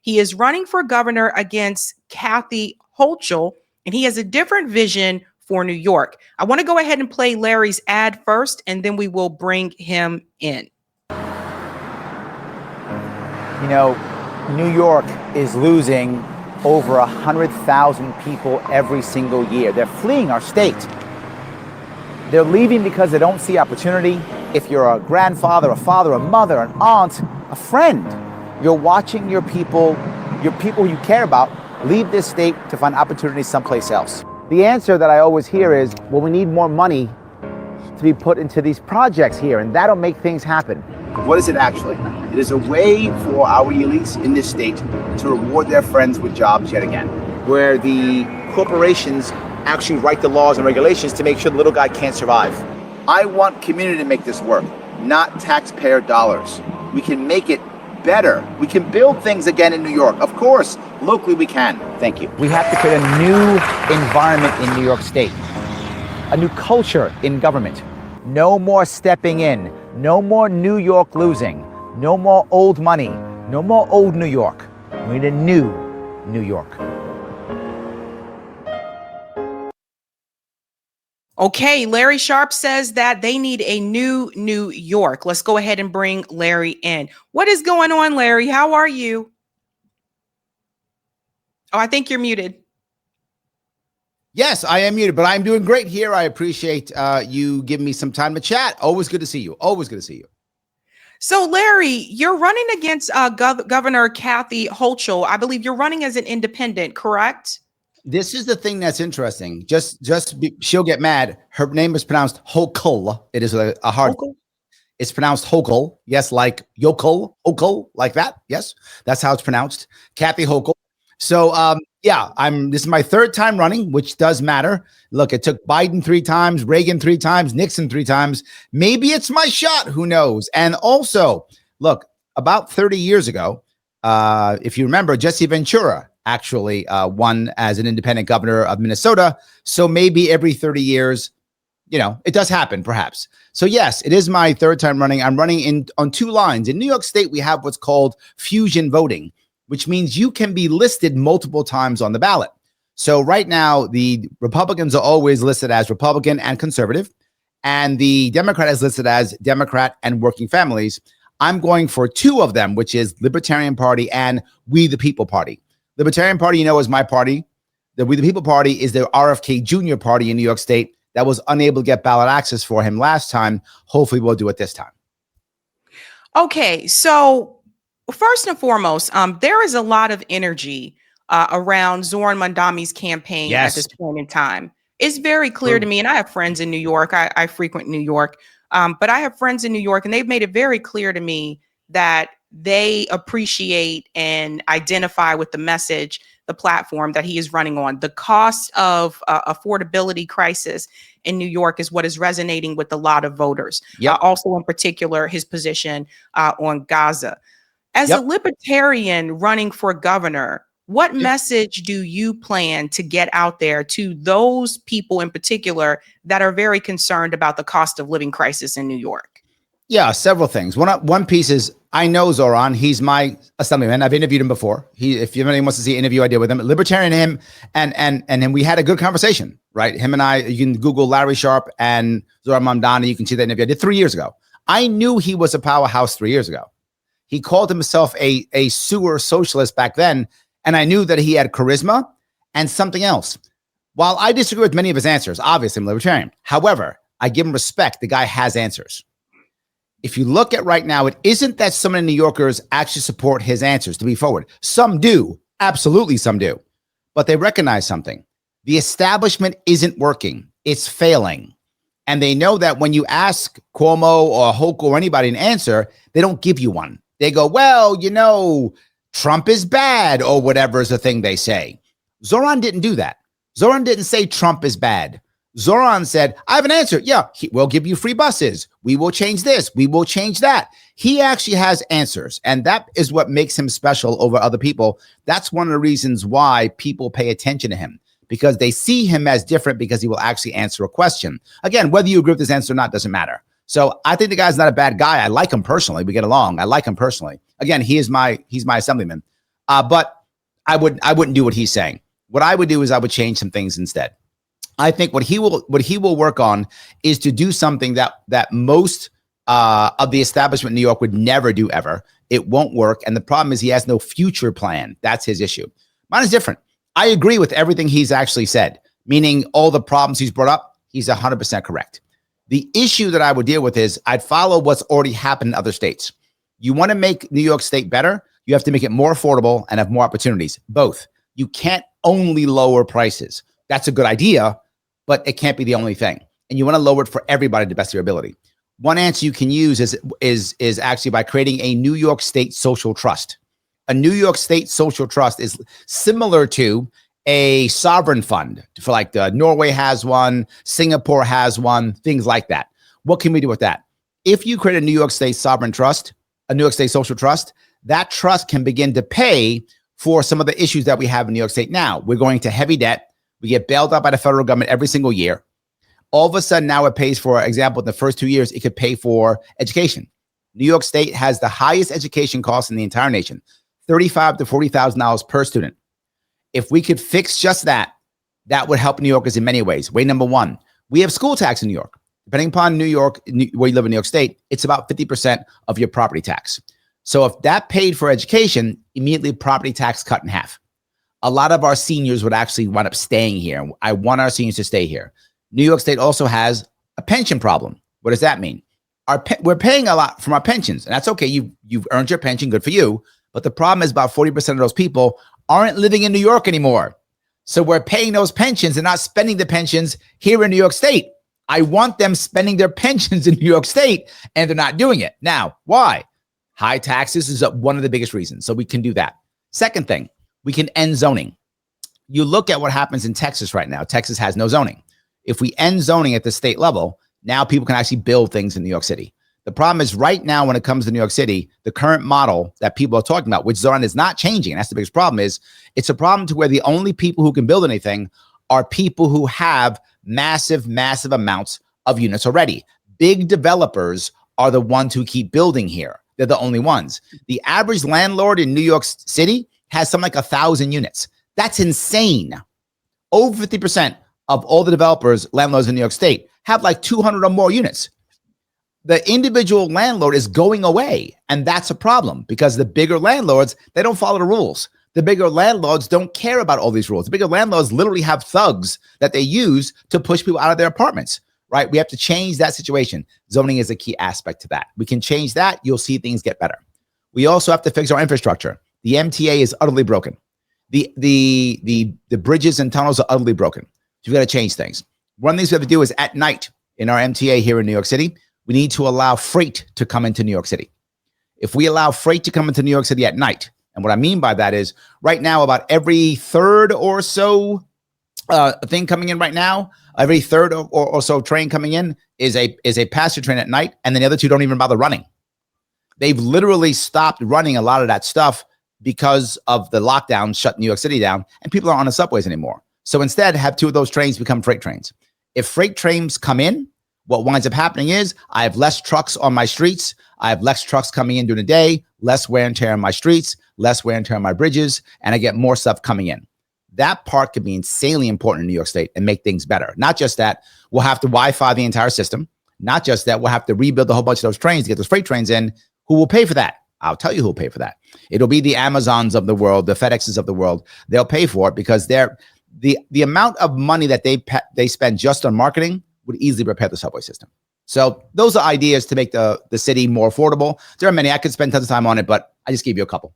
He is running for governor against Kathy Hochul, and he has a different vision for New York. I want to go ahead and play Larry's ad first, and then we will bring him in. You know, New York is losing over 100,000 people every single year. They're fleeing our state. They're leaving because they don't see opportunity. If you're a grandfather, a father, a mother, an aunt, a friend, you're watching your people you care about, leave this state to find opportunity someplace else. The answer that I always hear is, well, we need more money to be put into these projects here, and that'll make things happen. What is it actually? It is a way for our elites in this state to reward their friends with jobs yet again, where the corporations actually write the laws and regulations to make sure the little guy can't survive. I want community to make this work, not taxpayer dollars. We can make it better. We can build things again in New York. Of course, locally we can. Thank you. We have to create a new environment in New York State, a new culture in government. No more stepping in, no more New York losing, no more old money, no more old New York. We need a new New York. Okay, Larry Sharpe says that they need a new New York. Let's go ahead and bring Larry in. What is going on, Larry? How are you? Oh, I think you're muted. Yes, I am muted, but I'm doing great here. I appreciate you giving me some time to chat. Always good to see you. Always good to see you. So, Larry, you're running against Governor Kathy Hochul. I believe you're running as an independent, correct? This is the thing that's interesting. She'll get mad. Her name is pronounced Hochul. It is a hard. Hochul? It's pronounced Hochul. Yes, like yokel, Hochul, like that. Yes, that's how it's pronounced. Kathy Hochul. So, yeah, this is my third time running, which does matter. Look, it took Biden 3 times, Reagan 3 times, Nixon 3 times. Maybe it's my shot. Who knows? And also, look, about 30 years ago, if you remember, Jesse Ventura actually won as an independent governor of Minnesota. So maybe every 30 years, it does happen, perhaps. So yes, it is my third time running. I'm running on 2 lines. In New York State, we have what's called fusion voting, which means you can be listed multiple times on the ballot. So right now, the Republicans are always listed as Republican and conservative, and the Democrat is listed as Democrat and working families. I'm going for 2 of them, which is Libertarian Party and We the People Party. Libertarian Party, is my party. The We the People Party is the RFK Jr. party in New York State that was unable to get ballot access for him last time. Hopefully we'll do it this time. Okay, so first and foremost, there is a lot of energy around Zoran Mondami's campaign at this point in time. It's very clear to me, and I have friends in New York. I frequent New York, but I have friends in New York, and they've made it very clear to me that they appreciate and identify with the message, the platform that he is running on. The cost of affordability crisis in New York is what is resonating with a lot of voters. Also, in particular, his position on Gaza. As a libertarian running for governor, what message do you plan to get out there to those people in particular that are very concerned about the cost of living crisis in New York? Yeah, several things. One piece is, I know Zoran. He's my assemblyman. I've interviewed him before. If anyone wants to see an interview I did with him, libertarian him, and we had a good conversation, right? Him and I, you can Google Larry Sharpe and Zoran Mamdani. You can see that interview I did 3 years ago. I knew he was a powerhouse 3 years ago. He called himself a sewer socialist back then, and I knew that he had charisma and something else. While I disagree with many of his answers, obviously I'm libertarian. However, I give him respect. The guy has answers. If you look at right now, it isn't that so many New Yorkers actually support his answers to be forward. Some do. Absolutely, some do. But they recognize something. The establishment isn't working. It's failing. And they know that when you ask Cuomo or Hochul or anybody an answer, they don't give you one. They go, well, Trump is bad or whatever is the thing they say. Zoran didn't do that. Zoran didn't say Trump is bad. Zoran said, I have an answer. Yeah, we'll give you free buses. We will change this. We will change that. He actually has answers. And that is what makes him special over other people. That's one of the reasons why people pay attention to him, because they see him as different because he will actually answer a question. Again, whether you agree with this answer or not doesn't matter. So I think the guy's not a bad guy. I like him personally. We get along. I like him personally. Again, he's my assemblyman. But I wouldn't do what he's saying. What I would do is I would change some things instead. I think what he will work on is to do something that most of the establishment in New York would never do ever. It won't work. And the problem is he has no future plan. That's his issue. Mine is different. I agree with everything he's actually said, meaning all the problems he's brought up, he's 100% correct. The issue that I would deal with is I'd follow what's already happened in other states. You want to make New York State better, you have to make it more affordable and have more opportunities. Both. You can't only lower prices. That's a good idea, but it can't be the only thing. And you want to lower it for everybody to the best of your ability. One answer you can use is actually by creating a New York State social trust. A New York State social trust is similar to a sovereign fund for like Norway has one, Singapore has one, things like that. What can we do with that? If you create a New York State sovereign trust, a New York State social trust, that trust can begin to pay for some of the issues that we have in New York State now. We're going to heavy debt. We get bailed out by the federal government every single year. All of a sudden now it pays for example, in the first 2 years, it could pay for education. New York State has the highest education costs in the entire nation, $35,000 to $40,000 per student. If we could fix just that, that would help New Yorkers in many ways. Way number one, we have school tax in New York. Depending upon New York, where you live in New York State, it's about 50% of your property tax. So if that paid for education, immediately property tax cut in half. A lot of our seniors would actually wind up staying here. I want our seniors to stay here. New York State also has a pension problem. What does that mean? We're paying a lot from our pensions, and that's okay. You've earned your pension, good for you. But the problem is about 40% of those people aren't living in New York anymore. So we're paying those pensions and not spending the pensions here in New York State. I want them spending their pensions in New York State, and they're not doing it. Now, why? High taxes is one of the biggest reasons. So we can do that. Second thing, we can end zoning. You look at what happens in Texas right now. Texas has no zoning. If we end zoning at the state level, now people can actually build things in New York City. The problem is right now when it comes to New York City, the current model that people are talking about, which Zoran is not changing, and that's the biggest problem, is it's a problem to where the only people who can build anything are people who have massive amounts of units already. Big developers are the ones who keep building here. They're the only ones. The average landlord in New York City has something like 1,000 units. That's insane. Over 50% of all the developers, landlords in New York State, have like 200 or more units. The individual landlord is going away, and that's a problem because the bigger landlords, they don't follow the rules. The bigger landlords don't care about all these rules. The bigger landlords literally have thugs that they use to push people out of their apartments, right? We have to change that situation. Zoning is a key aspect to that. We can change that. You'll see things get better. We also have to fix our infrastructure. The MTA is utterly broken. The bridges and tunnels are utterly broken. So we've got to change things. One of the things we have to do is at night in our MTA here in New York City, we need to allow freight to come into New York City. If we allow freight to come into New York City at night, and what I mean by that is right now, about every third or so thing coming in right now, every third or so train coming in is a passenger train at night, and then the other two don't even bother running. They've literally stopped running a lot of that stuff because of the lockdown shut New York City down, and people aren't on the subways anymore. So instead, have two of those trains become freight trains. If freight trains come in, what winds up happening is I have less trucks on my streets. I have less trucks coming in during the day, less wear and tear on my streets, less wear and tear on my bridges, and I get more stuff coming in. That part could be insanely important in New York State and make things better. Not just that, we'll have to Wi-Fi the entire system. Not just that, we'll have to rebuild a whole bunch of those trains to get those freight trains in. Who will pay for that? I'll tell you who will pay for that. It'll be the Amazons of the world, the FedExes of the world. They'll pay for it because the amount of money that they spend just on marketing would easily repair the subway system. So those are ideas to make the city more affordable. There are many. I could spend tons of time on it, but I just gave you a couple.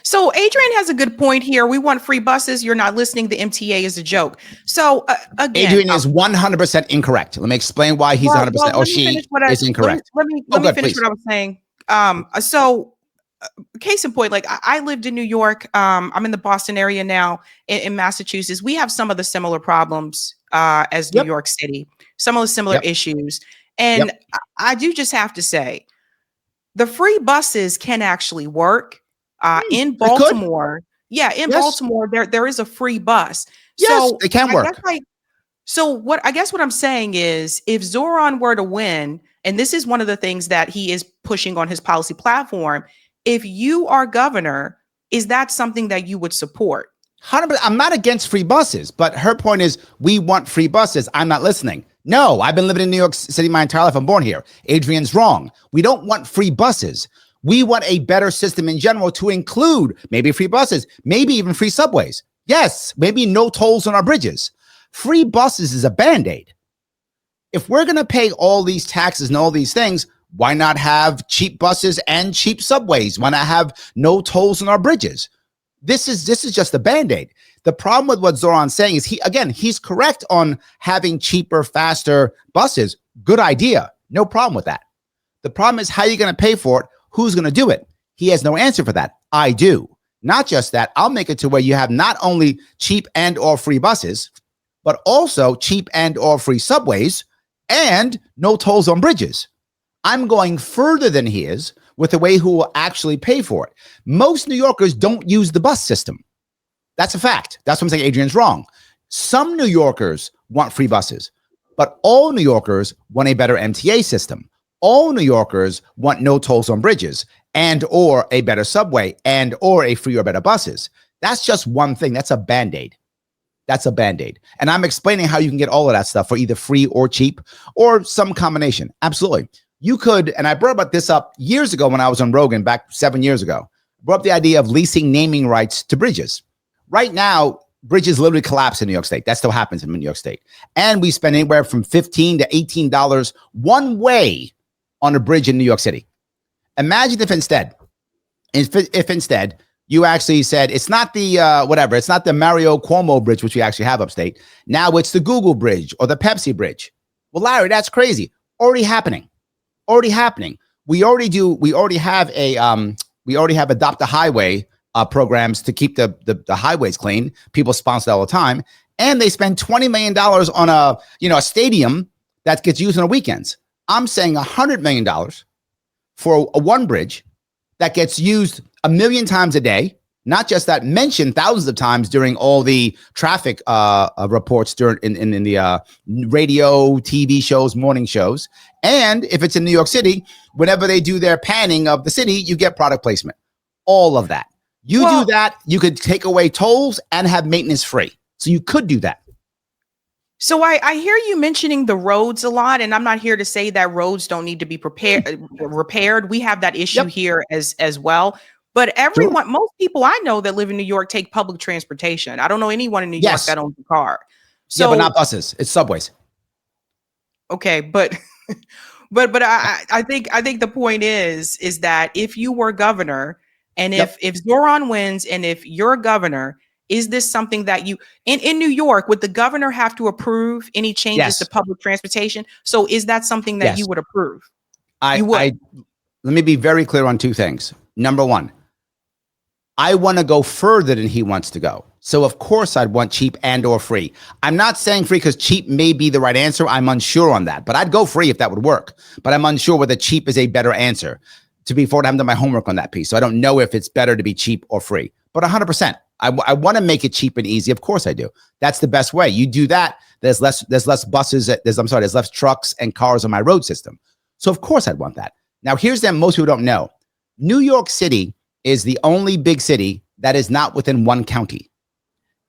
So Adrian has a good point here. We want free buses. You're not listening. The MTA is a joke. So again, Adrian is 100% incorrect. Let me explain why he's 100% or she is incorrect. Let me finish what I was saying. Case in point, like I lived in New York. I'm in the Boston area now in Massachusetts. We have some of the similar problems as New York City, some of the similar issues. And I do just have to say, the free buses can actually work. In Baltimore, Baltimore, there is a free bus. Yes, it can work. I guess what I'm saying is, if Zoran were to win, and this is one of the things that he is pushing on his policy platform, if you are governor, is that something that you would support? 100%. I'm not against free buses, but her point is we want free buses. I'm not listening. No, I've been living in New York City my entire life. I'm born here. Adrian's wrong. We don't want free buses. We want a better system in general to include maybe free buses, maybe even free subways. Yes, maybe no tolls on our bridges. Free buses is a Band-Aid. If we're going to pay all these taxes and all these things, why not have cheap buses and cheap subways? Why not have no tolls on our bridges? This is just a Band-Aid. The problem with what Zoran's saying is he's correct on having cheaper, faster buses. Good idea. No problem with that. The problem is how you're going to pay for it. Who's going to do it? He has no answer for that. I do. Not just that, I'll make it to where you have not only cheap and or free buses, but also cheap and or free subways and no tolls on bridges. I'm going further than he is with the way who will actually pay for it. Most New Yorkers don't use the bus system. That's a fact. That's what I'm saying. Adrian's wrong. Some New Yorkers want free buses, but all New Yorkers want a better MTA system. All New Yorkers want no tolls on bridges and or a better subway and or a free or better buses. That's just one thing. That's a Band-Aid. That's a Band-Aid. And I'm explaining how you can get all of that stuff for either free or cheap or some combination. Absolutely. You could, and I brought about this up years ago when I was on Rogan back 7 years ago, brought up the idea of leasing naming rights to bridges. Right now, bridges literally collapse in New York State. That still happens in New York State. And we spend anywhere from $15 to $18 one way on a bridge in New York City. Imagine if instead you actually said, it's not the it's not the Mario Cuomo bridge, which we actually have upstate. Now it's the Google bridge or the Pepsi bridge. Well, Larry, that's crazy. Already happening. We already have Adopt a Highway programs to keep the highways clean. People sponsor that all the time. And they spend $20 million on a stadium that gets used on the weekends. I'm saying $100 million for a one bridge that gets used 1 million times a day. Not just that, mentioned thousands of times during all the traffic reports in the radio, TV shows, morning shows. And if it's in New York City, whenever they do their panning of the city, you get product placement. All of that. Do that, you could take away tolls and have maintenance free. So you could do that. So I hear you mentioning the roads a lot, and I'm not here to say that roads don't need to be repaired. We have that issue here as well. But most people I know that live in New York take public transportation. I don't know anyone in New York that owns a car. So, but not buses. It's subways. Okay, but I think the point is that if you were governor, and if Zoran wins, and if you're governor, is this something that you in New York, would the governor have to approve any changes to public transportation? So is that something that you would approve? Let me be very clear on two things. Number one, I want to go further than he wants to go. So of course I'd want cheap and or free. I'm not saying free because cheap may be the right answer. I'm unsure on that, but I'd go free if that would work. But I'm unsure whether cheap is a better answer. To be forward, I haven't done my homework on that piece. So I don't know if it's better to be cheap or free, but 100%. I want to make it cheap and easy. Of course I do. That's the best way. You do that. There's less buses. There's less trucks and cars on my road system. So of course I'd want that. Now here's them. Most people don't know. New York City is the only big city that is not within one county.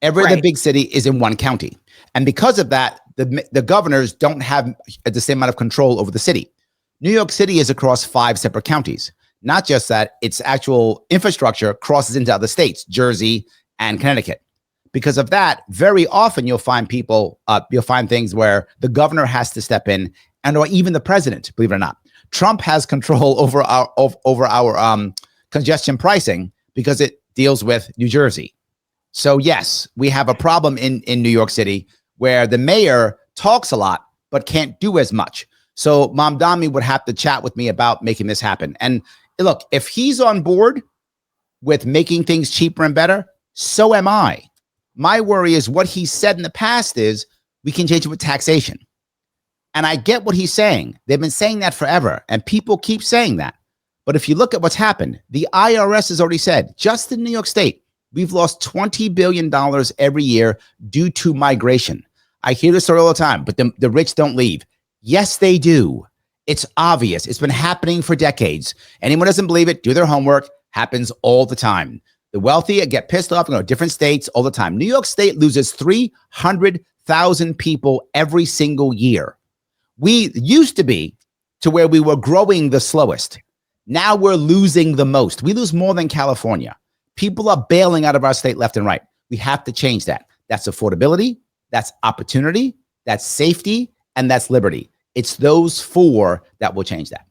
Every other big city is in one county. And because of that, the governors don't have the same amount of control over the city. New York City is across 5 separate counties. Not just that, its actual infrastructure crosses into other states, Jersey and Connecticut. Because of that, very often you'll find things where the governor has to step in, and or even the president, believe it or not. Trump has control over our congestion pricing because it deals with New Jersey. So yes, we have a problem in New York City where the mayor talks a lot but can't do as much. So Mamdani would have to chat with me about making this happen. And look, if he's on board with making things cheaper and better, so am I. My worry is what he said in the past is we can change it with taxation. And I get what he's saying. They've been saying that forever, and people keep saying that. But if you look at what's happened, the IRS has already said, just in New York State, we've lost $20 billion every year due to migration. I hear this story all the time, but the rich don't leave. Yes, they do. It's obvious. It's been happening for decades. Anyone doesn't believe it, do their homework. Happens all the time. The wealthy get pissed off and go to different states all the time. New York State loses 300,000 people every single year. We used to be to where we were growing the slowest. Now we're losing the most. We lose more than California. People are bailing out of our state left and right. We have to change that. That's affordability, that's opportunity, that's safety, and that's liberty. It's those four that will change that.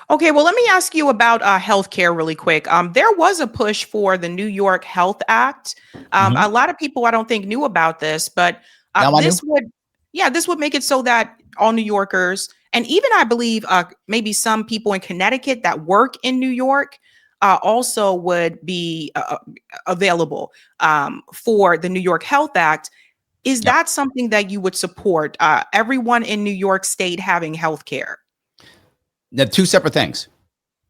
Okay, well, let me ask you about healthcare really quick. There was a push for the New York Health Act. A lot of people, I don't think, knew about this, but this would make it so that all New Yorkers, and even I believe maybe some people in Connecticut that work in New York, also would be available for the New York Health Act. Is that something that you would support? Everyone in New York State having health care? They're two separate things.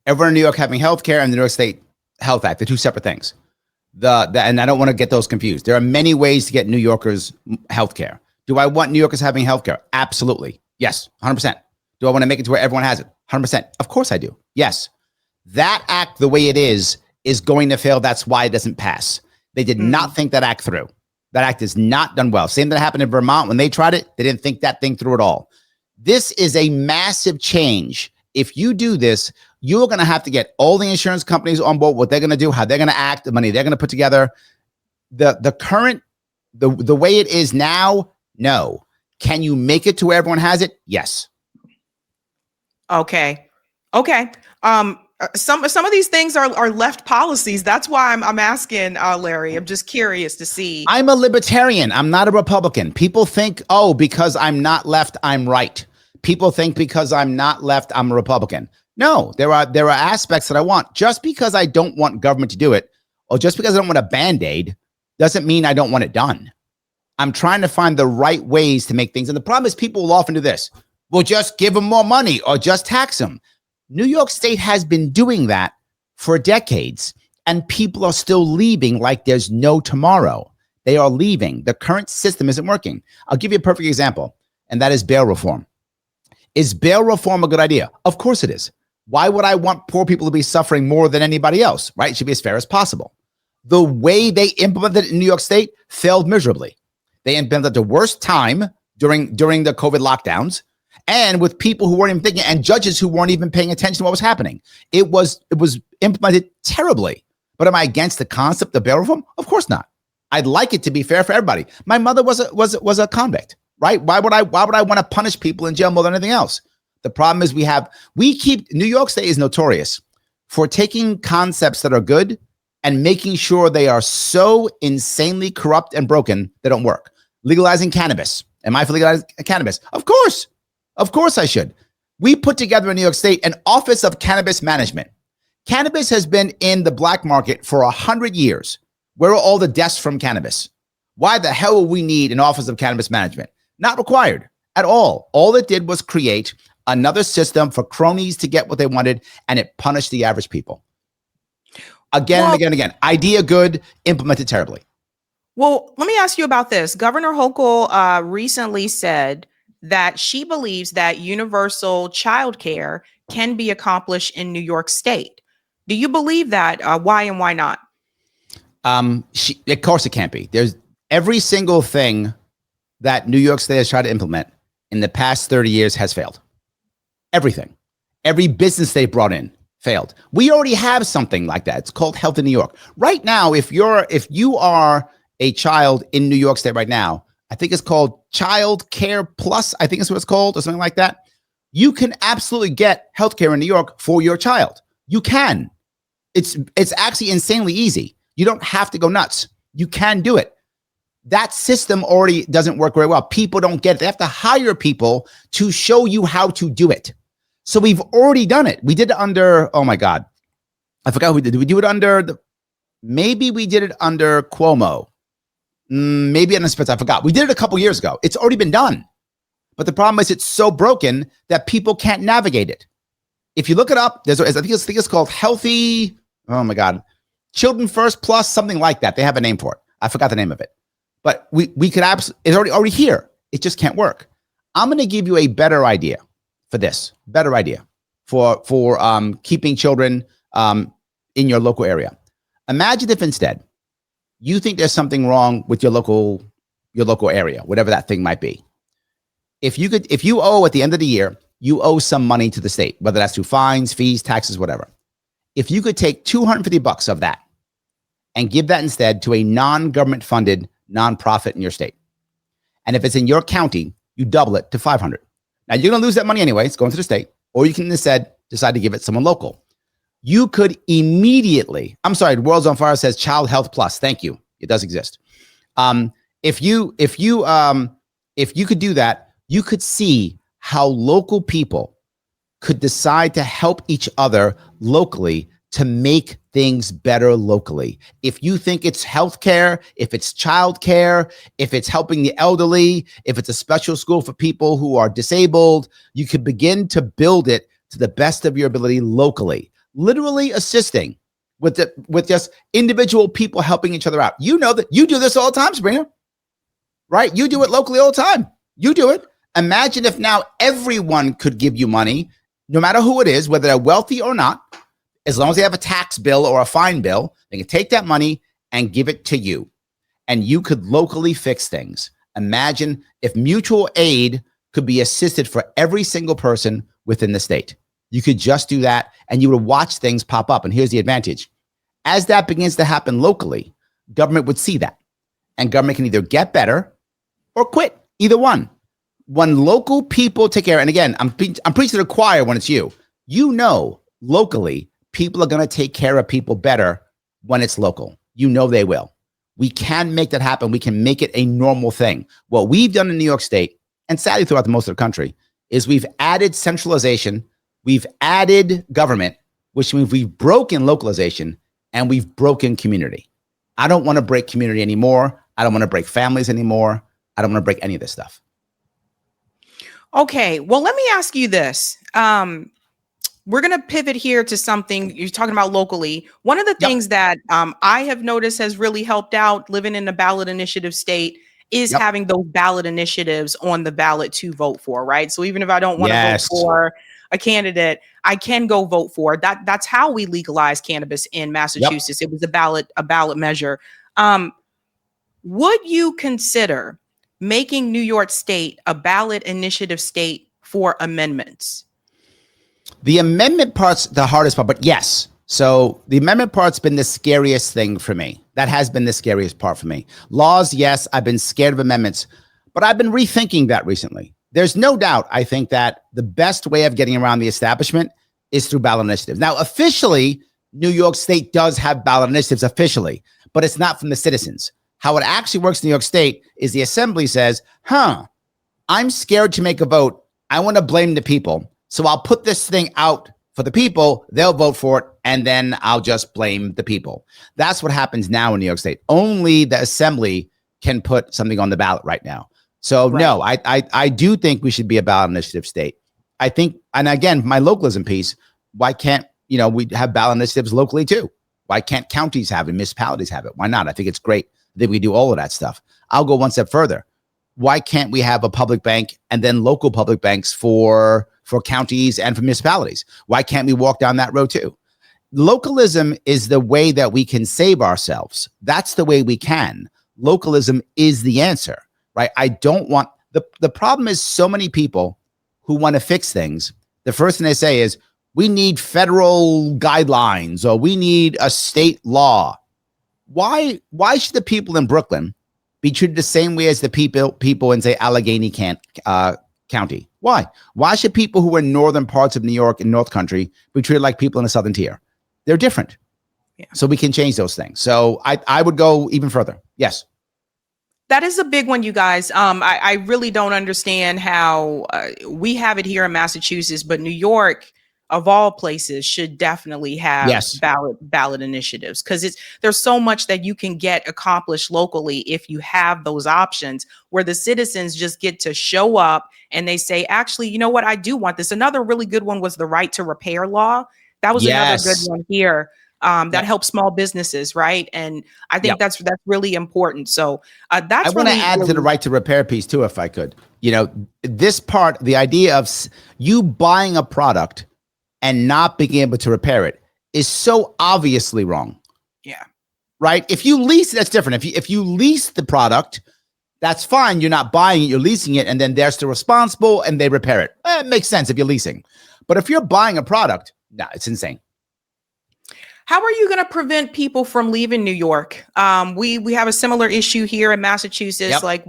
Everyone in New York having health care and the New York State Health Act, they're two separate things. And I don't want to get those confused. There are many ways to get New Yorkers health care. Do I want New Yorkers having health care? Absolutely. Yes, 100%. Do I want to make it to where everyone has it? 100%. Of course I do. Yes. That act, the way it is going to fail. That's why it doesn't pass. They did not think that act through. That act is not done well. Same thing that happened in Vermont when they tried it. They didn't think that thing through at all. This is a massive change. If you do this, you're going to have to get all the insurance companies on board, what they're going to do, how they're going to act, the money they're going to put together. The current, the way it is now, no. Can you make it to where everyone has it? Yes. Okay. Some of these things are left policies. That's why I'm asking, Larry. I'm just curious to see. I'm a libertarian. I'm not a Republican. People think, oh, because I'm not left, I'm right. People think because I'm not left, I'm a Republican. No, there are aspects that I want. Just because I don't want government to do it, or just because I don't want a Band-Aid, doesn't mean I don't want it done. I'm trying to find the right ways to make things. And the problem is people will often do this. We'll just give them more money or just tax them. New York State has been doing that for decades, and people are still leaving like there's no tomorrow. They are leaving. The current system isn't working. I'll give you a perfect example, and that is bail reform. Is bail reform a good idea? Of course it is. Why would I want poor people to be suffering more than anybody else, right? It should be as fair as possible. The way they implemented it in New York State failed miserably. They implemented the worst time during the COVID lockdowns, and with people who weren't even thinking, and judges who weren't even paying attention to what was happening. It was implemented terribly. But am I against the concept of bail reform? Of course not. I'd like it to be fair for everybody. My mother was a convict, right? Why would I want to punish people in jail more than anything else? The problem is New York State is notorious for taking concepts that are good and making sure they are so insanely corrupt and broken they don't work. Legalizing cannabis. Am I for legalizing cannabis? Of course. Of course I should. We put together in New York State an Office of Cannabis Management. Cannabis has been in the black market for 100 years. Where are all the deaths from cannabis? Why the hell will we need an Office of Cannabis Management? Not required at all. All it did was create another system for cronies to get what they wanted, and it punished the average people. Again and again and again. Idea good, implemented terribly. Well, let me ask you about this. Governor Hochul recently said that she believes that universal childcare can be accomplished in New York State. Do you believe that? Why and why not? Of course it can't be. There's every single thing that New York State has tried to implement in the past 30 years has failed. Everything. Every business they brought in failed. We already have something like that. It's called Health in New York. Right now, if you are a child in New York State right now, I think it's called Childcare Plus. I think it's what it's called, or something like that. You can absolutely get healthcare in New York for your child. You can. It's actually insanely easy. You don't have to go nuts. You can do it. That system already doesn't work very well. People don't get it. They have to hire people to show you how to do it. So we've already done it. We did it under, oh my God, I forgot who we did. Did we do it under maybe we did it under Cuomo. Maybe under Spitz, I forgot. We did it a couple years ago. It's already been done. But the problem is it's so broken that people can't navigate it. If you look it up, I think it's called Healthy, oh my God, Children First Plus, something like that. They have a name for it. I forgot the name of it. But we could it's already here. It just can't work. I'm going to give you a better idea for this. Better idea for keeping children in your local area. Imagine if instead you think there's something wrong with your local area, whatever that thing might be. If you owe at the end of the year, you owe some money to the state, whether that's through fines, fees, taxes, whatever. If you could take $250 of that and give that instead to a non-government funded nonprofit in your state. And if it's in your county, you double it to $500. Now you're going to lose that money anyway. It's going to the state, or you can instead decide to give it to someone local. You could immediately, I'm sorry, World's on Fire says Child Health Plus. Thank you. It does exist. If you could do that, you could see how local people could decide to help each other locally to make things better locally. If you think it's healthcare, if it's childcare, if it's helping the elderly, if it's a special school for people who are disabled, you could begin to build it to the best of your ability locally, literally assisting with just individual people helping each other out. You know that you do this all the time, Sabrina, right? You do it locally all the time. You do it. Imagine if now everyone could give you money, no matter who it is, whether they're wealthy or not, as long as they have a tax bill or a fine bill, they can take that money and give it to you. And you could locally fix things. Imagine if mutual aid could be assisted for every single person within the state. You could just do that and you would watch things pop up. And here's the advantage. As that begins to happen locally, government would see that. And government can either get better or quit, either one. When local people take care, and again, I'm preaching to the choir when it's you. You know, locally, people are going to take care of people better when it's local. You know they will. We can make that happen. We can make it a normal thing. What we've done in New York State, and sadly throughout most of the country, is we've added centralization, we've added government, which means we've broken localization, and we've broken community. I don't want to break community anymore. I don't want to break families anymore. I don't want to break any of this stuff. Okay, well, let me ask you this. We're going to pivot here to something you're talking about locally. One of the things that I have noticed has really helped out living in a ballot initiative state is having those ballot initiatives on the ballot to vote for, right? So even if I don't want to vote for a candidate, I can go vote for that. That's how we legalized cannabis in Massachusetts. It was a ballot measure. Would you consider making New York State a ballot initiative state for amendments? The amendment part's the hardest part, but yes. So the amendment part's been the scariest thing for me. That has been the scariest part for me. Laws, yes, I've been scared of amendments, but I've been rethinking that recently. There's no doubt, I think, that the best way of getting around the establishment is through ballot initiatives. Now, officially, New York State does have ballot initiatives officially, but it's not from the citizens. How it actually works in New York State is the assembly says, I'm scared to make a vote. I want to blame the people. So I'll put this thing out for the people. They'll vote for it. And then I'll just blame the people. That's what happens now in New York State. Only the assembly can put something on the ballot right now. So no, I do think we should be a ballot initiative state. I think, and again, my localism piece, why can't, we have ballot initiatives locally too? Why can't counties have it, municipalities have it? Why not? I think it's great that we do all of that stuff. I'll go one step further. Why can't we have a public bank and then local public banks for counties and for municipalities? Why can't we walk down that road too? Localism is the way that we can save ourselves. That's the way we can. Localism is the answer, right? I don't want, the problem is so many people who want to fix things. The first thing they say is, we need federal guidelines or we need a state law. Why should the people in Brooklyn be treated the same way as the people in, say, Allegheny County? Why? Why should people who are in northern parts of New York and North Country be treated like people in the southern tier? They're different. Yeah. So we can change those things. So I would go even further. Yes. That is a big one, you guys. I really don't understand how we have it here in Massachusetts, but New York, of all places, should definitely have ballot initiatives, because there's so much that you can get accomplished locally if you have those options where the citizens just get to show up and they say, actually, you know what, I do want this. Another really good one was the right to repair law. That was another good one here. That helps small businesses, right? And I think that's really important. So that's. I want to add to the right to repair piece too, if I could. This part, the idea of you buying a product and not being able to repair it is so obviously wrong. Yeah. right? If you lease, that's different. If you lease the product, that's fine. You're not buying it, you're leasing it, and then they're still responsible and they repair it. It makes sense if you're leasing. But if you're buying a product, no, it's insane. How are you going to prevent people from leaving New York? We have a similar issue here in Massachusetts. Yep. Like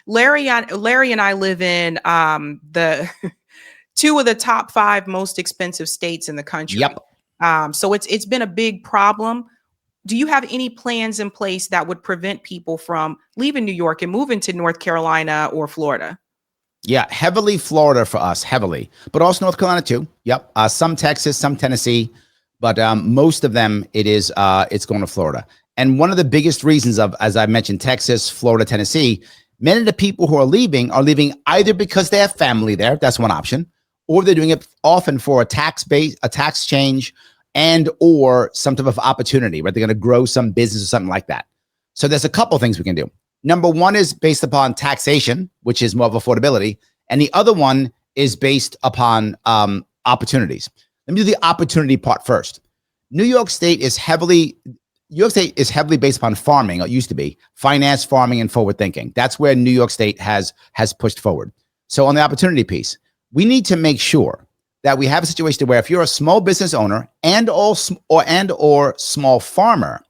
Larry and I live in the two of the top 5 most expensive states in the country. Yep. So it's been a big problem. Do you have any plans in place that would prevent people from leaving New York and moving to North Carolina or Florida? Yeah, heavily Florida for us, heavily, but also North Carolina too. Yep. Some Texas, some Tennessee, but most of them it's going to Florida. And one of the biggest reasons of, as I mentioned, Texas, Florida, Tennessee, many of the people who are leaving either because they have family there. That's one option, or they're doing it often for a tax change, and or some type of opportunity, right? They're going to grow some business or something like that. So there's a couple things we can do. Number one is based upon taxation, which is more of affordability. And the other one is based upon opportunities. Let me do the opportunity part first. New York State is heavily based upon farming. It used to be finance, farming, and forward thinking. That's where New York State has pushed forward. So on the opportunity piece, we need to make sure that we have a situation where if you're a small business owner or small farmer,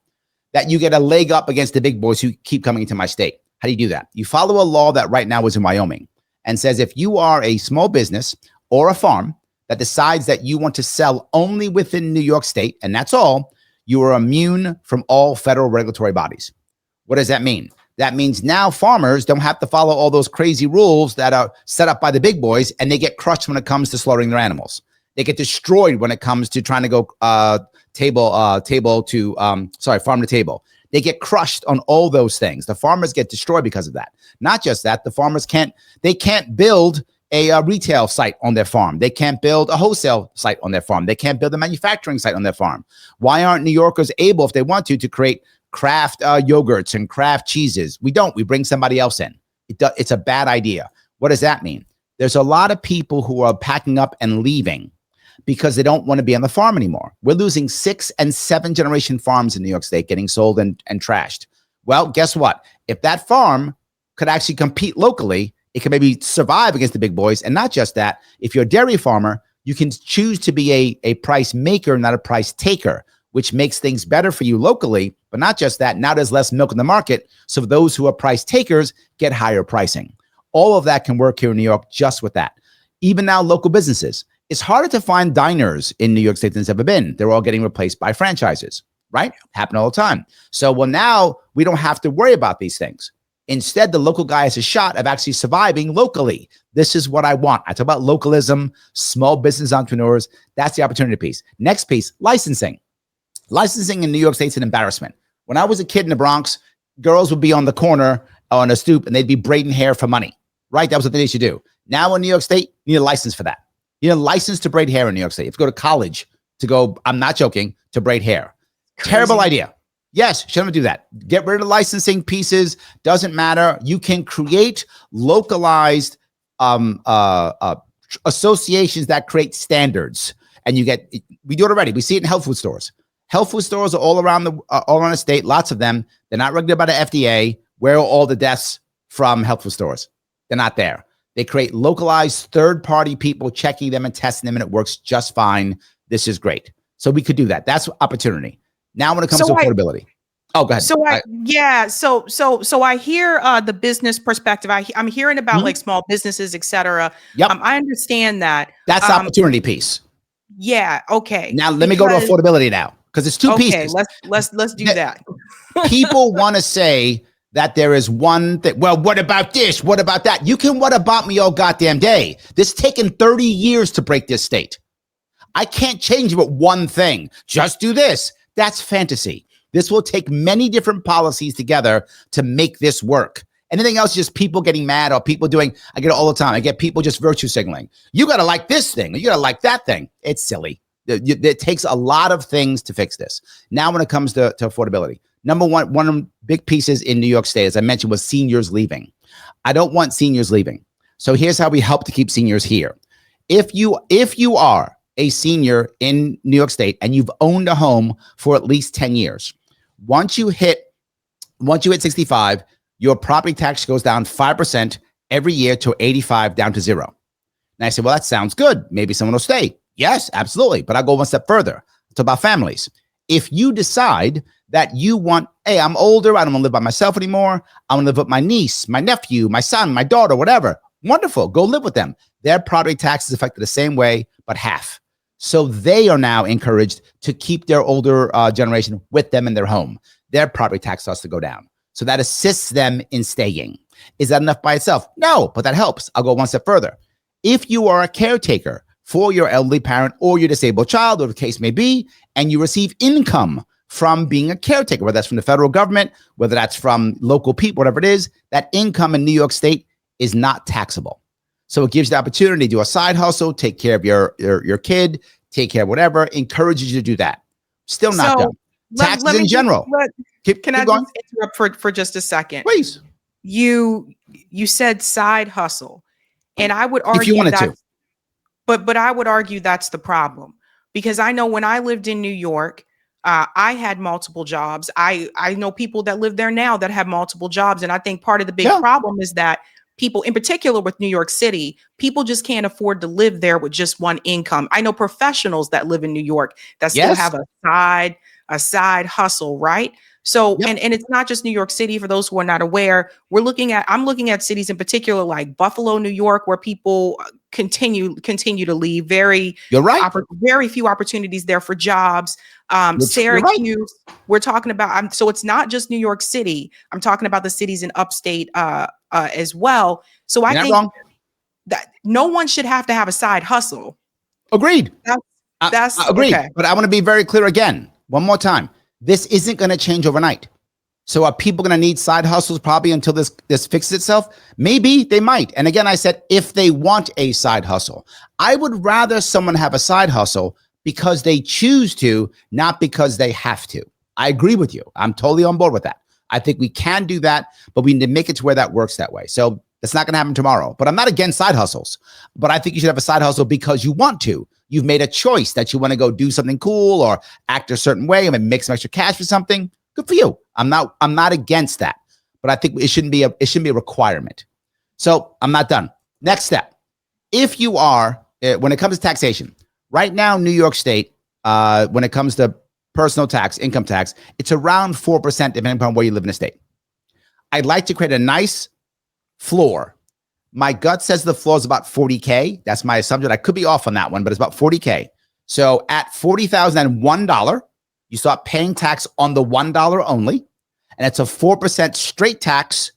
that you get a leg up against the big boys who keep coming into my state. How do you do that? You follow a law that right now is in Wyoming and says if you are a small business or a farm that decides that you want to sell only within New York State, and that's all, you are immune from all federal regulatory bodies. What does that mean? That means now farmers don't have to follow all those crazy rules that are set up by the big boys, and they get crushed when it comes to slaughtering their animals. They get destroyed when it comes to trying to go farm to table. They get crushed on all those things. The farmers get destroyed because of that. Not just that, the farmers can't build a retail site on their farm. They can't build a wholesale site on their farm. They can't build a manufacturing site on their farm. Why aren't New Yorkers able, if they want to create craft yogurts and craft cheeses? We don't. We bring somebody else in. It's a bad idea. What does that mean? There's a lot of people who are packing up and leaving because they don't want to be on the farm anymore. We're losing 6 and 7 generation farms in New York State getting sold and trashed. Well, guess what? If that farm could actually compete locally, it can maybe survive against the big boys. And not just that, if you're a dairy farmer, you can choose to be a price maker, not a price taker, which makes things better for you locally. But not just that, now there's less milk in the market. So those who are price takers get higher pricing. All of that can work here in New York just with that. Even now, local businesses. It's harder to find diners in New York State than it's ever been. They're all getting replaced by franchises, right? Happen all the time. So, now we don't have to worry about these things. Instead, the local guy has a shot of actually surviving locally. This is what I want. I talk about localism, small business entrepreneurs. That's the opportunity piece. Next piece, licensing. Licensing in New York State is an embarrassment. When I was a kid in the Bronx, girls would be on the corner on a stoop and they'd be braiding hair for money, right? That was what they used to do. Now in New York State, you need a license for that. You need a license to braid hair in New York State. You have to go to college to go, I'm not joking, to braid hair. Crazy. Terrible idea. Yes, shouldn't do that. Get rid of licensing pieces. Doesn't matter. You can create localized associations that create standards. And we do it already. We see it in health food stores. Health food stores are all around the state. Lots of them. They're not regulated by the FDA. Where are all the deaths from health food stores? They're not there. They create localized third-party people checking them and testing them, and it works just fine. This is great. So we could do that. That's opportunity. Now, when it comes to affordability. Oh, go ahead. So I hear the business perspective. I'm hearing about like small businesses, et cetera. Yep. I understand that. That's the opportunity piece. Yeah. Okay. Now let me go to affordability now, because it's two pieces. Let's do that. People want to say that there is one thing. Well, what about this? What about that? You can what about me all goddamn day. This taken 30 years to break this state. I can't change but one thing. Just do this. That's fantasy. This will take many different policies together to make this work. Anything else, just people getting mad or people doing, I get it all the time. I get people just virtue signaling. You got to like this thing. You got to like that thing. It's silly. It takes a lot of things to fix this. Now, when it comes to affordability, number one of the big pieces in New York State, as I mentioned, was seniors leaving. I don't want seniors leaving. So here's how we help to keep seniors here. If you are a senior in New York State and you've owned a home for at least 10 years, Once you hit 65, your property tax goes down 5% every year to 85 down to 0. And I said, well, that sounds good. Maybe someone will stay. Yes, absolutely. But I'll go one step further. It's about families. If you decide that you want, hey, I'm older, I don't want to live by myself anymore, I want to live with my niece, my nephew, my son, my daughter, whatever, wonderful, go live with them. Their property tax is affected the same way, but half. So they are now encouraged to keep their older generation with them in their home. Their property tax starts to go down. So that assists them in staying. Is that enough by itself? No, but that helps. I'll go one step further. If you are a caretaker for your elderly parent or your disabled child, or the case may be, and you receive income from being a caretaker, whether that's from the federal government, whether that's from local people, whatever it is, that income in New York State is not taxable. So it gives you the opportunity to do a side hustle, take care of your kid, take care of whatever, encourages you to do that. Still not done. Taxes in general. Can I just interrupt for just a second? Please. You said side hustle, and I would argue if you wanted to. But I would argue that's the problem, because I know when I lived in New York, I had multiple jobs. I know people that live there now that have multiple jobs, and I think part of the big problem is that people, in particular with New York City, people just can't afford to live there with just one income. I know professionals that live in New York that still have a side hustle, right? So, and it's not just New York City. For those who are not aware, I'm looking at cities in particular like Buffalo, New York, where people continue to leave. You're right. Very few opportunities there for jobs. Syracuse, we're talking about. So it's not just New York City. I'm talking about the cities in upstate as well. So I think that no one should have to have a side hustle. Agreed. That's agreed. Okay. But I want to be very clear again, one more time. This isn't going to change overnight. So are people going to need side hustles probably until this fixes itself? Maybe they might. And again, I said, if they want a side hustle, I would rather someone have a side hustle because they choose to, not because they have to. I agree with you. I'm totally on board with that. I think we can do that, but we need to make it to where that works that way. So that's not going to happen tomorrow, but I'm not against side hustles, but I think you should have a side hustle because you want to. You've made a choice that you want to go do something cool or act a certain way and make some extra cash for something. Good for you. I'm not against that, but I think it shouldn't be a requirement. So I'm not done. Next step. If you are, when it comes to taxation, right now, New York State, when it comes to personal tax, income tax, it's around 4%, depending upon where you live in the state. I'd like to create a nice floor. My gut says the floor is about $40K. That's my assumption. I could be off on that one, but it's about $40K. So at $40,001, you start paying tax on the $1 only. And it's a 4% straight tax,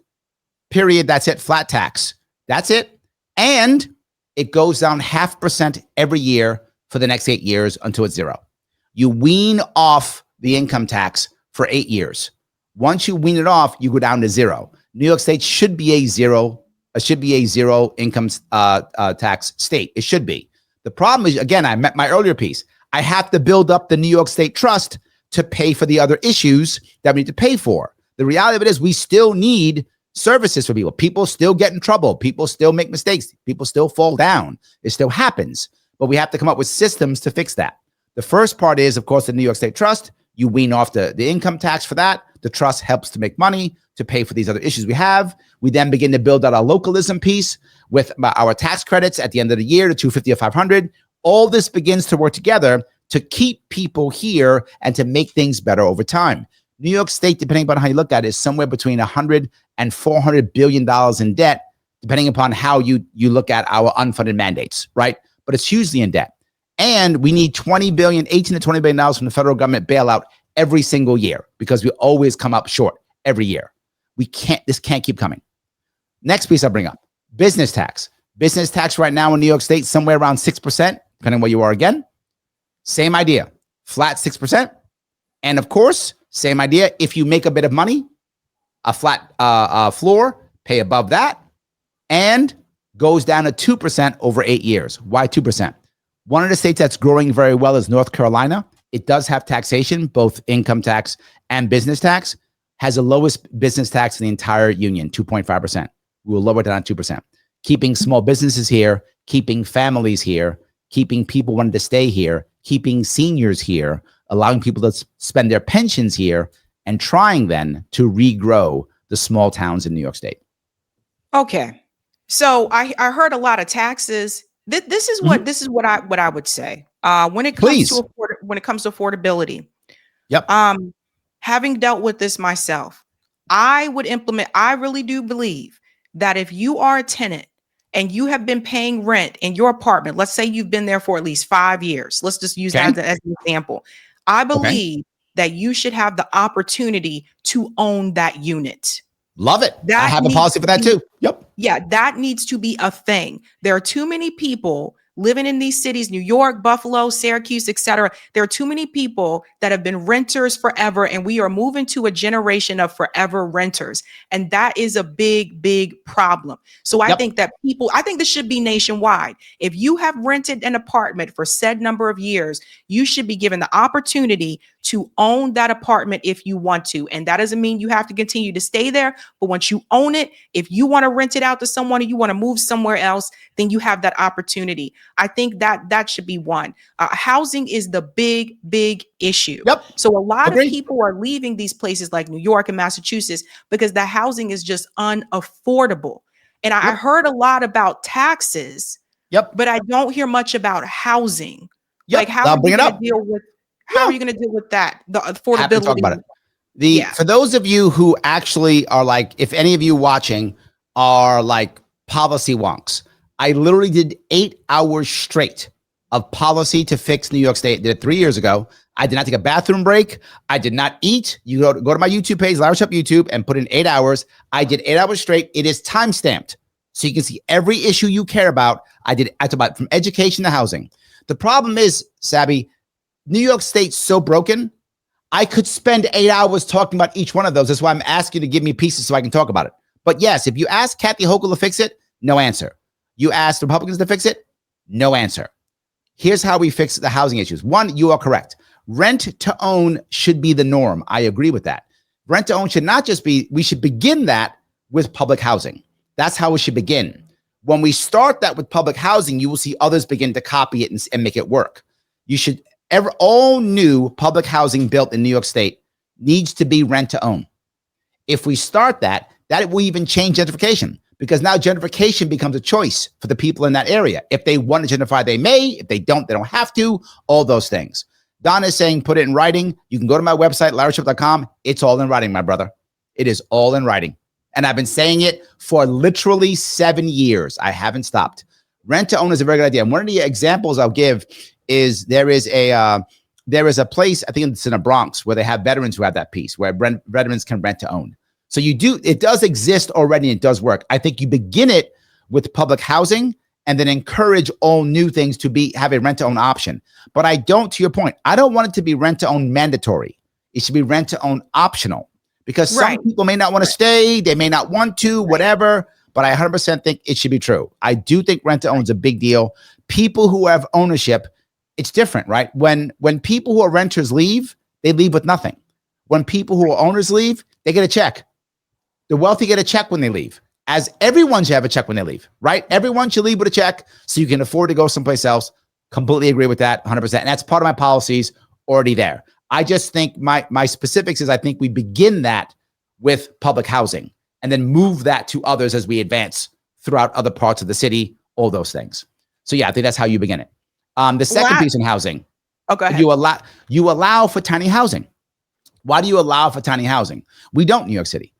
period. That's it, flat tax. That's it. And it goes down 0.5% every year for the next 8 years until it's zero. You wean off the income tax for 8 years. Once you wean it off, you go down to zero. New York State should be a zero income tax state. It should be. The problem is, again, I met my earlier piece. I have to build up the New York State Trust to pay for the other issues that we need to pay for. The reality of it is we still need services for people. People still get in trouble. People still make mistakes. People still fall down. It still happens. But we have to come up with systems to fix that. The first part is, of course, the New York State Trust. You wean off the income tax for that. The trust helps to make money to pay for these other issues we have. We then begin to build out our localism piece with our tax credits at the end of the year, the $250 or $500. All this begins to work together to keep people here and to make things better over time. New York State, depending upon how you look at it, is somewhere between $100 and $400 billion in debt, depending upon how you look at our unfunded mandates, right? But it's hugely in debt. And we need $18 to $20 billion from the federal government bailout every single year because we always come up short every year. This can't keep coming. Next piece I bring up, business tax. Business tax right now in New York State, somewhere around 6%, depending on where you are again. Same idea, flat 6%. And of course, same idea. If you make a bit of money, a flat floor, pay above that, and goes down to 2% over 8 years. Why 2%? One of the states that's growing very well is North Carolina. It does have taxation, both income tax and business tax, has the lowest business tax in the entire union, 2.5%. We will lower it down to 2%. Keeping small businesses here, keeping families here, keeping people wanting to stay here, keeping seniors here, allowing people to spend their pensions here and trying then to regrow the small towns in New York State. Okay. So I heard a lot of taxes. This is what I would say. When it comes to affordability. Yep. Having dealt with this myself, I really do believe that if you are a tenant and you have been paying rent in your apartment, let's say you've been there for at least 5 years. Let's just use that as an example. I believe that you should have the opportunity to own that unit. Love it. I have a policy for that too. Yep. Yeah, that needs to be a thing. There are too many people living in these cities, New York, Buffalo, Syracuse, etc. There are too many people that have been renters forever, and we are moving to a generation of forever renters. And that is a big, big problem. So I think that I think this should be nationwide. If you have rented an apartment for said number of years, you should be given the opportunity to own that apartment if you want to. And that doesn't mean you have to continue to stay there. But once you own it, if you want to rent it out to someone or you want to move somewhere else, then you have that opportunity. I think that should be one. Housing is the big, big issue. Yep. So a lot of people are leaving these places like New York and Massachusetts because the housing is just unaffordable. And I heard a lot about taxes. But I don't hear much about housing. Like how are you going to deal with that? The affordability. Have to talk about it. For those of you who actually are like, if any of you watching are like policy wonks, I literally did 8 hours straight of policy to fix New York State. Did it 3 years ago. I did not take a bathroom break. I did not eat. You go to my YouTube page, Larry Sharpe YouTube, and put in 8 hours. I did 8 hours straight. It is time stamped, so you can see every issue you care about. I talked about from education to housing. The problem is, Sabby, New York State's so broken. I could spend 8 hours talking about each one of those. That's why I'm asking you to give me pieces so I can talk about it. But yes, if you ask Kathy Hochul to fix it, no answer. You ask the Republicans to fix it, no answer. Here's how we fix the housing issues. One, you are correct. Rent to own should be the norm. I agree with that. Rent to own should not just be, we should begin that with public housing. That's how it should begin. When we start that with public housing, you will see others begin to copy it and make it work. You should, all new public housing built in New York State needs to be rent to own. If we start that will even change gentrification, because now gentrification becomes a choice for the people in that area. If they want to gentrify, they may. If they don't have to. All those things. Don is saying, put it in writing. You can go to my website, larrysharpe.com. It's all in writing, my brother. It is all in writing. And I've been saying it for literally 7 years. I haven't stopped. Rent to own is a very good idea. And one of the examples I'll give is there is a place, I think it's in the Bronx, where they have veterans who have that piece, where veterans can rent to own. So it does exist already, and it does work. I think you begin it with public housing and then encourage all new things to have a rent to own option. But to your point, I don't want it to be rent to own mandatory. It should be rent to own optional, because some people may not want to stay. They may not want to, whatever, but I 100% think it should be true. I do think rent to own is a big deal. People who have ownership, it's different, right? When people who are renters leave, they leave with nothing. When people who are owners leave, they get a check. The wealthy get a check when they leave, as everyone should have a check when they leave, right? Everyone should leave with a check so you can afford to go someplace else. Completely agree with that, 100%. And that's part of my policies already there. I just think my specifics is I think we begin that with public housing and then move that to others as we advance throughout other parts of the city, all those things. So yeah, I think that's how you begin it. The second piece in housing, go ahead. You allow for tiny housing. Why do you allow for tiny housing? We don't in New York City.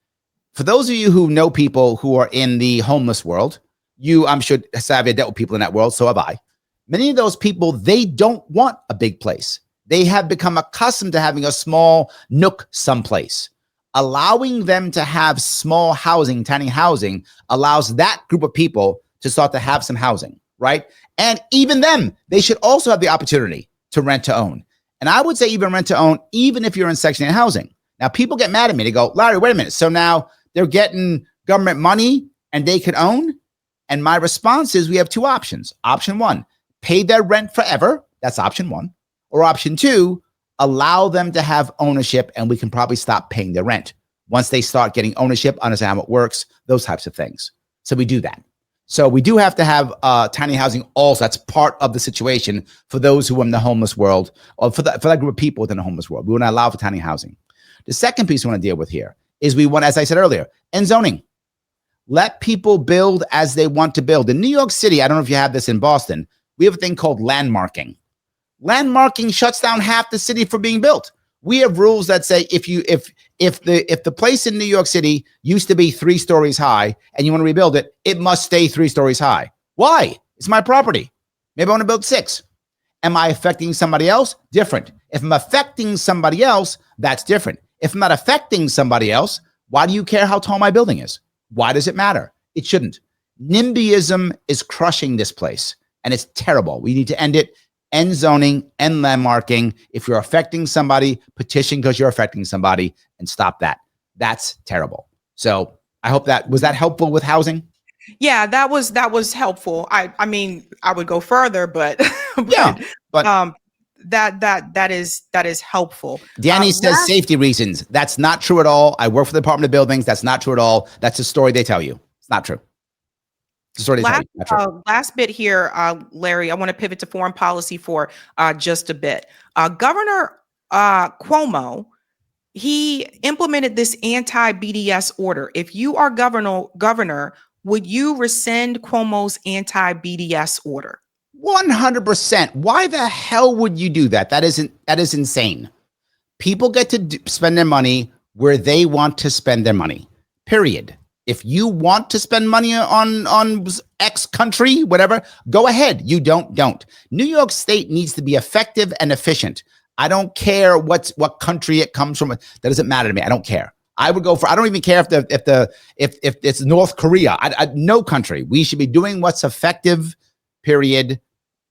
For those of you who know people who are in the homeless world, I'm sure Sabby dealt with people in that world, so have I. Many of those people, they don't want a big place. They have become accustomed to having a small nook someplace. Allowing them to have small housing, tiny housing, allows that group of people to start to have some housing, right? And even them, they should also have the opportunity to rent to own. And I would say even rent to own, even if you're in Section 8 housing. Now, people get mad at me. They go, Larry, wait a minute. So now they're getting government money and they can own? And my response is we have two options. Option one, pay their rent forever. That's option one. Or option two, allow them to have ownership and we can probably stop paying their rent. Once they start getting ownership, understand how it works, those types of things. So we do that. So we do have to have tiny housing also. That's part of the situation for those who are in the homeless world, or for that group of people within the homeless world. We want to allow for tiny housing. The second piece we want to deal with here is we want, as I said earlier, end zoning. Let people build as they want to build. In New York City, I don't know if you have this in Boston, we have a thing called landmarking. Landmarking shuts down half the city for being built. We have rules that say if the place in New York City used to be 3 stories high and you want to rebuild it, it must stay 3 stories high. Why? It's my property. Maybe I want to build 6. Am I affecting somebody else? Different. If I'm affecting somebody else, that's different. If I'm not affecting somebody else, why do you care how tall my building is? Why does it matter? It shouldn't. NIMBYism is crushing this place, and it's terrible. We need to end it. End zoning, end landmarking. If you're affecting somebody, petition because you're affecting somebody, and stop that. That's terrible. So I hope was that helpful with housing? Yeah, that was helpful. I mean, I would go further, but that is helpful. Danny says safety reasons. That's not true at all. I work for the Department of Buildings. That's not true at all. That's a story they tell you. It's not true. It's a story they tell you. Not true. Last bit here, Larry, I want to pivot to foreign policy for just a bit. Governor Cuomo, he implemented this anti-BDS order. If you are governor, would you rescind Cuomo's anti-BDS order? 100%. Why the hell would you do that? That is insane. People get to spend their money where they want to spend their money. Period. If you want to spend money on X country, whatever, go ahead. You don't. New York State needs to be effective and efficient. I don't care what country it comes from. That doesn't matter to me. I don't care. I would go for. I don't even care if it's North Korea. No country. We should be doing what's effective. Period.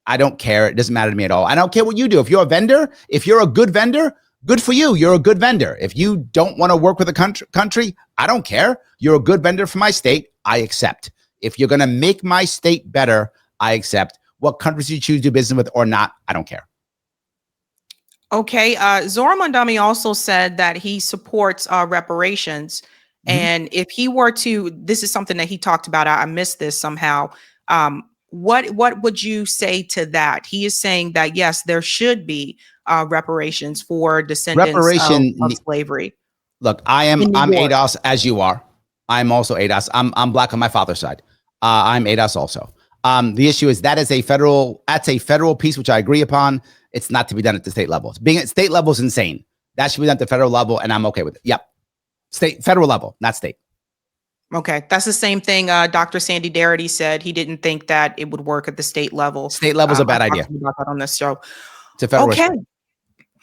I don't care. It doesn't matter to me at all. I don't care what you do. If you're a vendor, if you're a good vendor, good for you. You're a good vendor. If you don't want to work with a country, I don't care. You're a good vendor for my state. I accept. If you're going to make my state better, I accept. What countries you choose to do business with or not, I don't care. Okay. Zohran Mamdani also said that he supports reparations. Mm-hmm. And if he were to, this is something that he talked about. I missed this somehow. What would you say to that? He is saying that, yes, there should be reparations for descendants of slavery. Look, I'm ADOS as you are. I'm also ADOS. I'm black on my father's side. I'm ADOS also. The issue is that's a federal piece, which I agree upon. It's not to be done at the state level. Being at state level is insane. That should be done at the federal level, and I'm okay with it. Yep. Federal level, not state. Okay. That's the same thing Dr. Sandy Darity said. He didn't think that it would work at the state level. State level is a bad idea. About that on this show. It's a federal issue.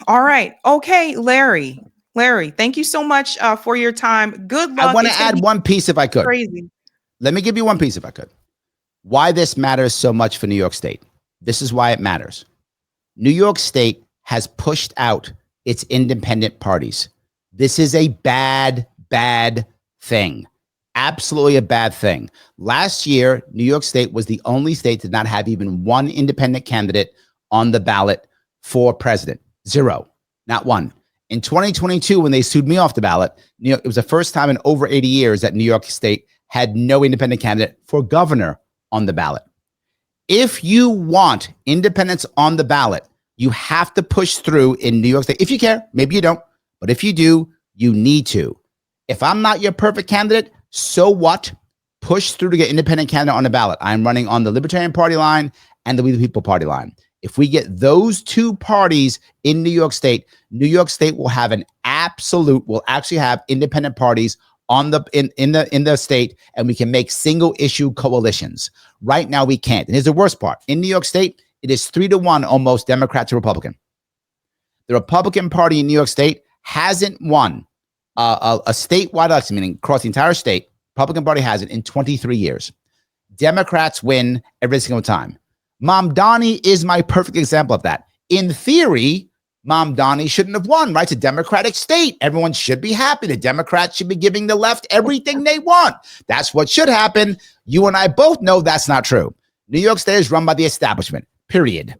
All right. Okay, Larry, thank you so much for your time. Good luck. I want to add one piece if I could. Crazy. Let me give you one piece if I could. Why this matters so much for New York State. This is why it matters. New York State has pushed out its independent parties. This is a bad thing. Absolutely a bad thing. Last year, New York State was the only state to not have even one independent candidate on the ballot for president. 0, not one. In 2022, when they sued me off the ballot, it was the first time in over 80 years that New York State had no independent candidate for governor on the ballot. If you want independence on the ballot, you have to push through in New York State. If you care, maybe you don't, but if you do, you need to. If I'm not your perfect candidate, so what? Push through to get independent candidate on the ballot. I'm running on the Libertarian Party line and the We the People Party line. If we get those two parties in New York State will have will actually have independent parties in the state, and we can make single issue coalitions. Right now we can't. And here's the worst part. In New York State, it is 3-1 almost Democrat to Republican. The Republican Party in New York State hasn't won a statewide election, meaning across the entire state. Republican Party hasn't in 23 years. Democrats win every single time. Mamdani is my perfect example of that. In theory, Mamdani shouldn't have won, right? It's a Democratic state. Everyone should be happy. The Democrats should be giving the left everything they want. That's what should happen. You and I both know that's not true. New York State is run by the establishment, period.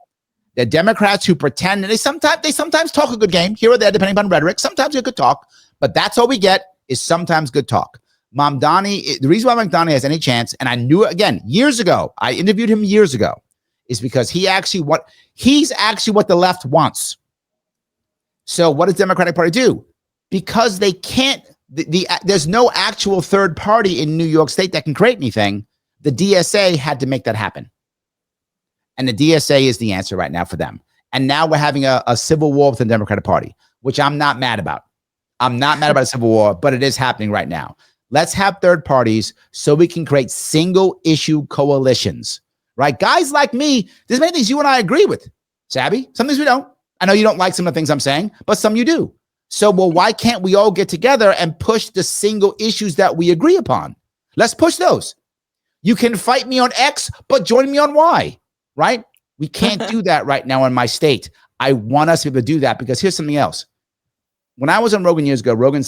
The Democrats who pretend, and they sometimes talk a good game here or there, depending on rhetoric. Sometimes a good talk, but that's all we get is sometimes good talk. Mamdani, the reason why Mamdani has any chance, and I knew it again years ago, I interviewed him years ago, is because he's actually what the left wants. So what does the Democratic Party do? because they can't, there's no actual third party in New York State that can create anything. The DSA had to make that happen. And the DSA is the answer right now for them. And now we're having a civil war with the Democratic Party, which I'm not mad about. I'm not mad about a civil war, but it is happening right now. Let's have third parties so we can create single issue coalitions, right? Guys like me, there's many things you and I agree with, Sabby. Some things we don't. I know you don't like some of the things I'm saying, but some you do. So, well, why can't we all get together and push the single issues that we agree upon? Let's push those. You can fight me on X, but join me on Y, right? We can't do that right now in my state. I want us to be able to do that because here's something else. When I was on Rogan years ago, Rogan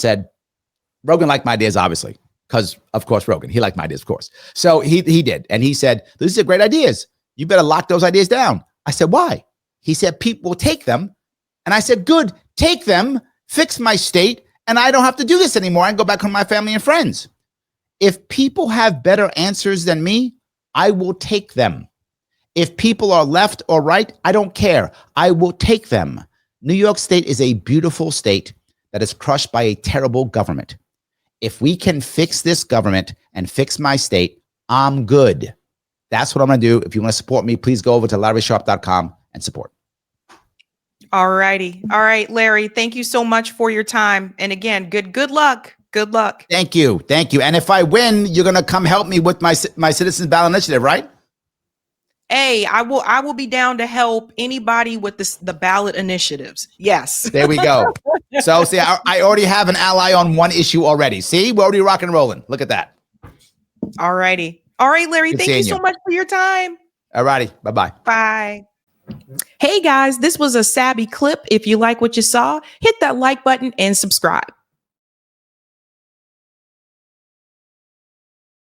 liked my ideas, obviously, because, of course, Rogan, he liked my ideas, of course. So he did. And he said, these are great ideas. You better lock those ideas down. I said, why? He said, people will take them. And I said, good, take them, fix my state, and I don't have to do this anymore. I can go back home to my family and friends. If people have better answers than me, I will take them. If people are left or right, I don't care. I will take them. New York State is a beautiful state that is crushed by a terrible government. If we can fix this government and fix my state, I'm good. That's what I'm going to do. If you want to support me, please go over to LarrySharpe.com and support. All righty. All right, Larry, thank you so much for your time. And again, good luck. Good luck. Thank you. Thank you. And if I win, you're going to come help me with my Citizens Ballot Initiative, right? Hey, I will be down to help anybody with the ballot initiatives. Yes. There we go. So see, I already have an ally on one issue already. See, we're already rocking and rolling. Look at that. All righty. All right, Larry, thank you so much for your time. All righty. Bye-bye. Bye. Hey guys, this was a Sabby clip. If you like what you saw, hit that like button and subscribe.